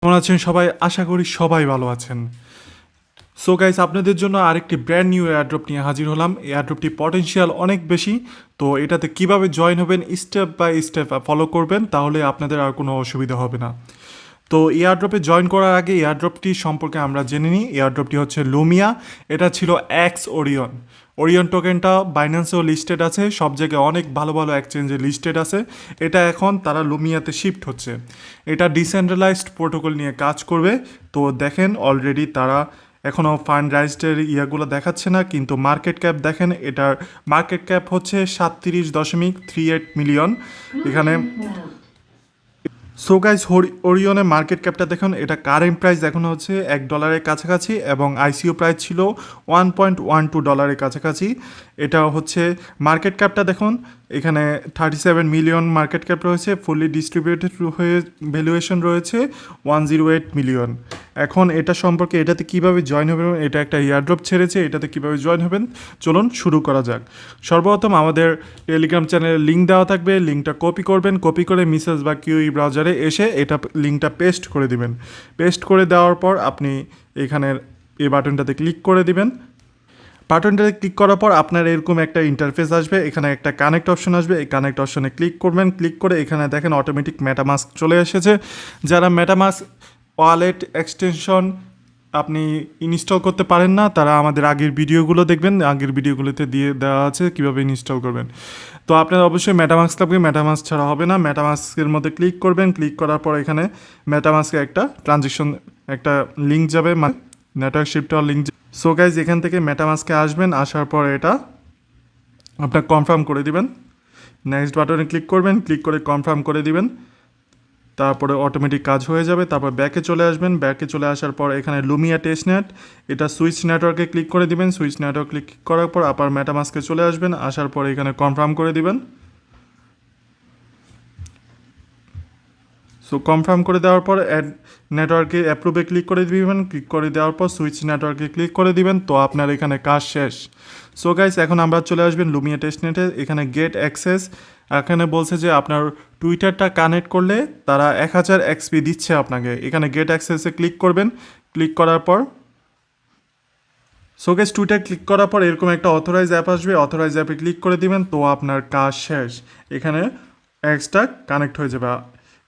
কেমন আছেন সবাই? আশা করি সবাই ভালো আছেন। সো গাইস, আপনাদের জন্য আরেকটি ব্র্যান্ড নিউ এয়ারড্রপ নিয়ে হাজির হলাম। এয়ারড্রপটি পটেনশিয়াল অনেক বেশি। তো এটাতে কিভাবে জয়েন হবেন স্টেপ বাই স্টেপ ফলো করবেন, তাহলে আপনাদের আর কোনো অসুবিধা হবে না। তো এয়ারড্রপে জয়েন করার আগে এয়ারড্রপটি সম্পর্কে আমরা জেনে নিই। এয়ারড্রপটি হচ্ছে লুমিয়া। এটা ছিল এক্স ওরিয়ন। ওরিয়ন টোকেনটা বাইন্যান্সেও লিস্টেড আছে, সব জায়গায় অনেক ভালো ভালো এক্সচেঞ্জে লিস্টেড আছে। এটা এখন তারা লুমিয়াতে শিফট হচ্ছে। এটা ডিসেন্ট্রালাইজড প্রোটোকল নিয়ে কাজ করবে। তো দেখেন অলরেডি তারা এখনও ফান্ড রাইজডের ইয়াগুলো দেখাচ্ছে না, কিন্তু মার্কেট ক্যাপ দেখেন, এটার মার্কেট ক্যাপ হচ্ছে 37.38 মিলিয়ন। এখানে সো গাইজ, ওরিয়নের মার্কেট ক্যাপটা দেখুন, এটা কারেন্ট প্রাইস এখন হচ্ছে $1 কাছাকাছি এবং আইসিও প্রাইস ছিল $1.12 কাছাকাছি। এটা হচ্ছে মার্কেট ক্যাপটা দেখুন, এখানে 37 মিলিয়ন মার্কেট ক্যাপ রয়েছে, ফুললি ডিস্ট্রিবিউটেড হয়ে ভ্যালুয়েশন রয়েছে 108 মিলিয়ন। এখন এটা সম্পর্কে এটাতে কিভাবে জয়েন হবেন, এটা একটা এয়ারড্রপ ছেড়েছে, এটাতে কিভাবে জয়েন হবেন চলুন শুরু করা যাক। সর্বপ্রথম আমাদের টেলিগ্রাম চ্যানেলের লিঙ্ক দেওয়া থাকবে, লিঙ্কটা কপি করবেন, কপি করে মিসেস বা কিউই ব্রাউজারে এসে এটা লিঙ্কটা পেস্ট করে দিবেন। পেস্ট করে দেওয়ার পর আপনি এখানের এই বাটনটাতে ক্লিক করে দিবেন। বাটনটাতে ক্লিক করার পর আপনার এরকম একটা ইন্টারফেস আসবে, এখানে একটা কানেক্ট অপশন আসবে, এই কানেক্ট অপশনে ক্লিক করবেন। ক্লিক করে এখানে দেখেন অটোমেটিক মেটামাস্ক চলে এসেছে। যারা মেটামাস্ক ওয়ালেট এক্সটেনশন আপনি ইনস্টল করতে পারেন না, তারা আমাদের আগের ভিডিওগুলো দেখবেন, আগের ভিডিওগুলোতে দিয়ে দেওয়া আছে কীভাবে ইনস্টল করবেন। তো আপনার অবশ্যই মেটামাস্ক লাগবে, মেটামাস্ক ছাড়া হবে না। মেটামাস্কের মধ্যে ক্লিক করবেন, ক্লিক করার পর এখানে মেটামাস্কে একটা ট্রানজেকশন একটা লিঙ্ক যাবে, মানে network shifter link. So guys, এখান থেকে মেটামাস্কে আসবেন, আসার পর এটা আপনার কনফার্ম করে দিবেন। নেক্সট বাটনে ক্লিক করবেন, ক্লিক করে কনফার্ম করে দিবেন। তারপরে অটোমেটিক কাজ হয়ে যাবে। তারপর ব্যাকে চলে আসবেন, ব্যাকে চলে আসার পর এখানে লুমিয়া টেস্টনেট, এটা সুইচ নেটওয়ার্কে ক্লিক করে দিবেন। সুইচ নেটওয়ার্ক ক্লিক করার পর আবার মেটামাস্কে চলে আসবেন, আসার পর এখানে কনফার্ম করে দিবেন। সো কনফার্ম করে দেওয়ার পর অ্যাড নেটওয়ার্কে অ্যাপ্রুভে ক্লিক করে দিবেন। ক্লিক করে দেওয়ার পর সুইচ নেটওয়ার্কে ক্লিক করে দিবেন। তো আপনার এখানে কাজ শেষ। সো গাইস, এখন আমরা চলে আসবেন লুমিয়া টেস্টনেটে, এখানে গেট অ্যাক্সেস। এখানে বলছে যে আপনার টুইটারটা কানেক্ট করলে তারা 1000 এক্সপি দিচ্ছে আপনাকে। এখানে গেট অ্যাক্সেসে ক্লিক করবেন। ক্লিক করার পর সো গাইস, টুইটার ক্লিক করার পর এরকম একটা অথরাইজ অ্যাপ আসবে, অথরাইজ অ্যাপে ক্লিক করে দিবেন। তো আপনার কাজ শেষ, এখানে এক্সটা কানেক্ট হয়ে যাবে।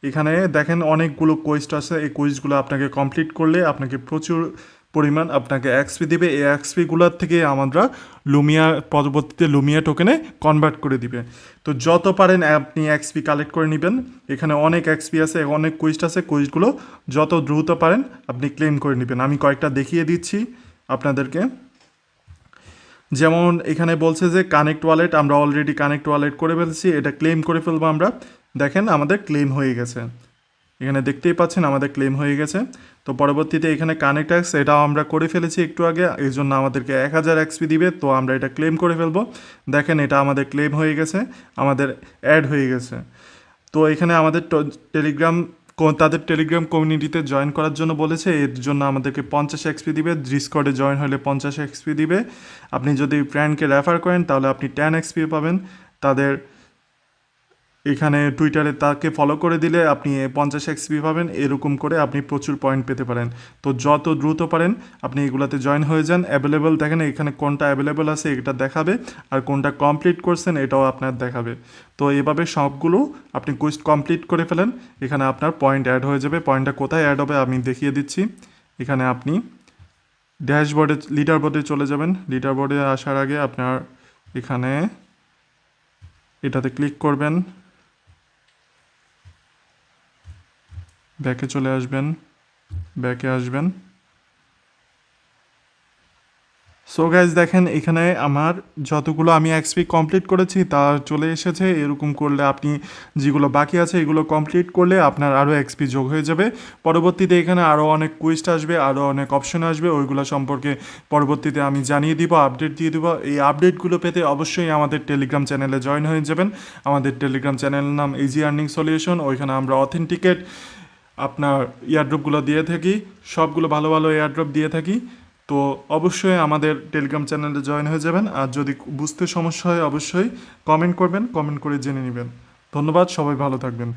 এখানে দেখেন অনেকগুলো কোয়েস্ট আছে, এই কোয়েস্টগুলো আপনাকে কমপ্লিট করলে আপনাকে প্রচুর পরিমাণ আপনাকে এক্সপি দিবে। এই এক্সপিগুলোর থেকে আমরা লুমিয়া পরবর্তীতে লুমিয়া টোকেনে কনভার্ট করে দিবে। তো যত পারেন আপনি এক্সপি কালেক্ট করে নেবেন। এখানে অনেক এক্সপি আছে, অনেক কোয়েস্ট আছে, কোয়েস্টগুলো যত দ্রুত পারেন আপনি ক্লেম করে নেবেন। আমি কয়েকটা দেখিয়ে দিচ্ছি আপনাদেরকে। যেমন এখানে বলছে যে কানেক্ট ওয়ালেট, আমরা অলরেডি কানেক্ট ওয়ালেট করে ফেলছি, এটা ক্লেম করে ফেলবো আমরা। দেখেন আমাদের ক্লেম হয়ে গেছে, এখানে দেখতেই পাচ্ছেন আমাদের ক্লেম হয়ে গেছে। তো পরবর্তীতে এখানে কানেক্ট এক্স, এটাও আমরা করে ফেলেছি একটু আগে, এই জন্য আমাদেরকে 1000 এক্সপি দিবে। তো আমরা এটা ক্লেম করে ফেলবো। দেখেন এটা আমাদের ক্লেম হয়ে গেছে, আমাদের অ্যাড হয়ে গেছে। তো এখানে আমাদের টেলিগ্রাম তাদের টেলিগ্রাম কমিউনিটিতে জয়েন করার জন্য বলেছে, এর জন্য আমাদেরকে 50 এক্সপি দিবে। ডিসকর্ডে জয়েন হলে 50 এক্সপি দিবে। আপনি যদি ফ্রেন্ডকে রেফার করেন তাহলে আপনি 10 এক্সপি পাবেন। তাদের এখানে টুইটারে তাকে ফলো করে দিলে আপনি 50 এক্সপি পাবেন। এরকম করে আপনি প্রচুর পয়েন্ট পেতে পারেন। তো যত দ্রুত পারেন আপনি এগুলাতে জয়েন হয়ে যান। অ্যাভেলেবেল দেখেন এখানে কোনটা অ্যাভেলেবেল আছে এটা দেখাবে, আর কোনটা কমপ্লিট করছেন এটাও আপনার দেখাবে। তো এভাবে সবগুলো আপনি কুইজ কমপ্লিট করে ফেলেন, এখানে আপনার পয়েন্ট অ্যাড হয়ে যাবে। পয়েন্টটা কোথায় অ্যাড হবে আমি দেখিয়ে দিচ্ছি। এখানে আপনি ড্যাশবোর্ডে লিডার বোর্ডে চলে যাবেন। লিডার বোর্ডে আসার আগে আপনার এখানে এটাতে ক্লিক করবেন, ব্যাকে চলে আসবেন, ব্যাকে আসবেন। সো গাইজ দেখেন এখানে আমার যতগুলো আমি এক্সপি কমপ্লিট করেছি তা চলে এসেছে। এরকম করলে আপনি যেগুলো বাকি আছে এগুলো কমপ্লিট করলে আপনার আরও এক্সপি যোগ হয়ে যাবে। পরবর্তীতে এখানে আরও অনেক কুইস্ট আসবে, আরও অনেক অপশন আসবে, ওইগুলো সম্পর্কে পরবর্তীতে আমি জানিয়ে দিব, আপডেট দিয়ে দেবো। এই আপডেটগুলো পেতে অবশ্যই আমাদের টেলিগ্রাম চ্যানেলে জয়েন হয়ে যাবেন। আমাদের টেলিগ্রাম চ্যানেলের নাম ইজি আর্নিং সলিউশন। ওইখানে আমরা অথেন্টিকেট আপনার এয়ারড্রপগুলো দিয়ে থাকি, সবগুলো ভালো ভালো এয়ারড্রপ দিয়ে থাকি। তো অবশ্যই আমাদের টেলিগ্রাম চ্যানেলে জয়েন হয়ে যাবেন। আর যদি বুঝতে সমস্যা হয় অবশ্যই কমেন্ট করবেন, কমেন্ট করে জেনে নেবেন। ধন্যবাদ, সবাই ভালো থাকবেন।